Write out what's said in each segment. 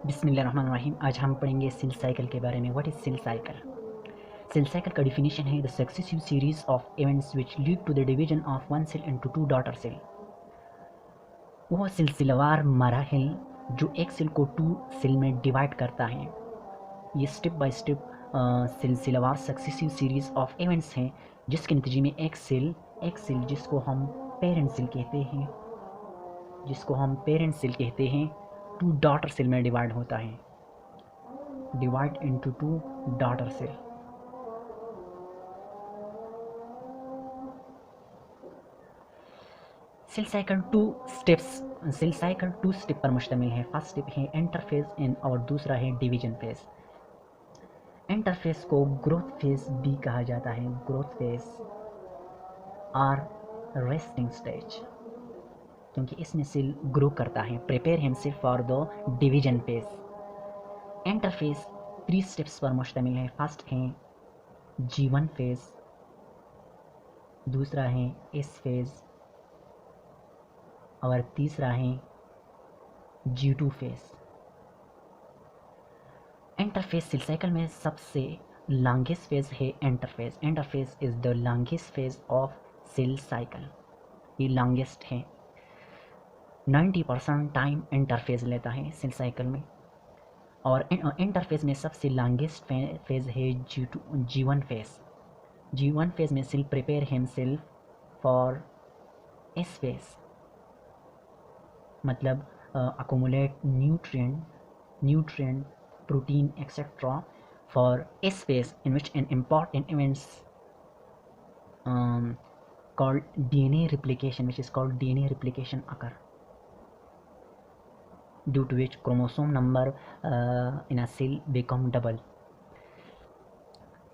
बिस्मिल्लाहिर्रहमानिर्रहीम। आज हम पढ़ेंगे सेल साइकिल के बारे में। What is cell cycle? Cell cycle का डिफिनेशन है the successive series of events which lead to the division of one cell into two daughter cell. वह सिलसिलेवार मराहिल जो एक सेल को टू सेल में डिवाइड करता है। ये स्टेप बाय स्टेप सिलसिलेवार सक्सेसिव सीरीज ऑफ इवेंट्स हैं जिसके नतीजे में एक सेल जिसको हम पेरेंट सेल कहते हैं टू डॉटर सेल में डिवाइड होता है। Divide into two daughter cell. Cell cycle two step पर मुश्तमिल है। फर्स्ट स्टेप है इंटरफेज और दूसरा है डिवीजन फेज। इंटरफेज को ग्रोथ फेज भी कहा जाता है। ग्रोथ फेज और रेस्टिंग स्टेज, क्योंकि इसमें सेल ग्रो करता है। Prepare himself for the division phase. Interphase 3 steps पर मुश्तमिल है। फर्स्ट है G1 फेज, दूसरा है S फेज और तीसरा है G2 phase. Interphase cell cycle में सबसे लॉन्गेस्ट फेज है interphase. Interphase is the longest phase of cell cycle. ये लॉन्गेस्ट है। 90% टाइम इंटरफेज लेता है सेल साइकिल में। और इंटरफेज में सबसे लॉन्गेस्ट फेज है G1 फेज। G1 फेज में cell prepare himself for S phase, मतलब accumulate nutrient, protein, etc. for S phase, in which an important events called DNA replication occur, due to which chromosome number in a cell become double.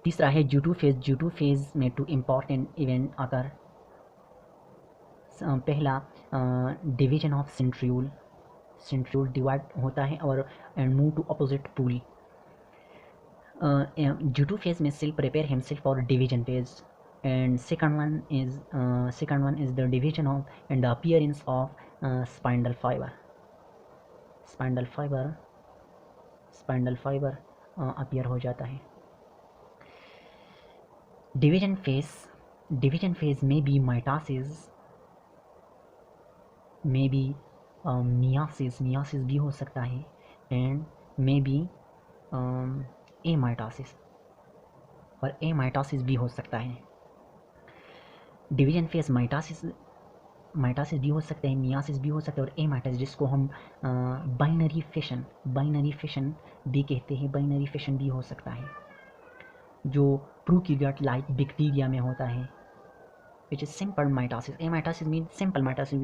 तीसरा है G2 phase में 2 important event occur. पहला division of centriole divide होता है और and move to opposite pole. G2 phase में cell prepare himself for division phase and second one is the division of and the appearance of spindle fibre appear हो जाता है। Division phase में बी mitosis में बी मियासिस भी हो सकता है एंड मे बी एमाइटोसिस भी हो सकता है। डिवीजन फेज माइटोसिस भी हो सकता है, मियासिस भी हो सकता है और एमाइटोसिस, जिसको हम बाइनरी फिशन भी कहते हैं। बाइनरी फिशन भी हो सकता है जो प्रोकैरियोट लाइक बैक्टीरिया में होता है, which is simple mitosis. Amitosis means simple mitosis.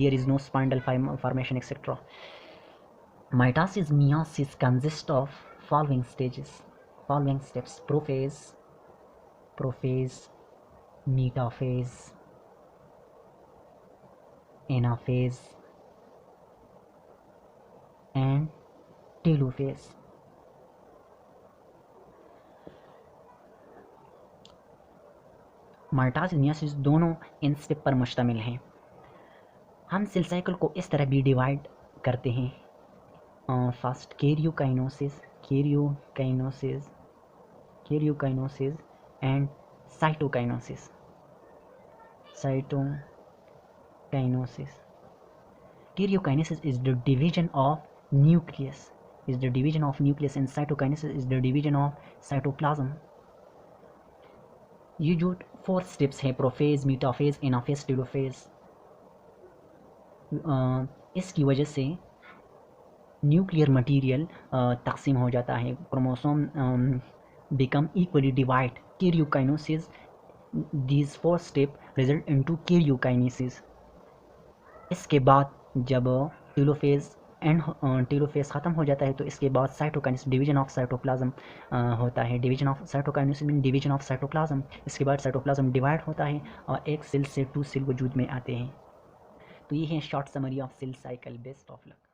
There is no spindle formation, etc. Meiosis consists of following steps: prophase, metaphase, anaphase, and telophase. Mitosis meiosis दोनों in step पर मुश्तमिल हैं। हम cell cycle को इस तरह भी डिवाइड करते हैं। First karyokinesis and cytokinesis. Karyokinesis is the division of nucleus, and cytokinesis is the division of cytoplasm. ये जो 4 स्टेप्स हैं, प्रोफेज, मीटाफेज, एनाफेज, टेलोफेज, इसकी वजह से न्यूक्लियर मटेरियल तकसीम हो जाता है। Chromosome become equally divide. Karyokinesis, these 4 step result into karyokinesis. इसके बाद जब टेलोफेज ख़त्म हो जाता है तो इसके बाद साइटोकाइनेसिस, डिवीजन ऑफ साइटोप्लाज्म होता है। Division of cytokinesis mean division of cytoplasm. इसके बाद साइटोप्लाज्म डिवाइड होता है और एक सेल से 2 सेल वजूद में आते हैं। तो ये है short summary of cell cycle. Best of luck.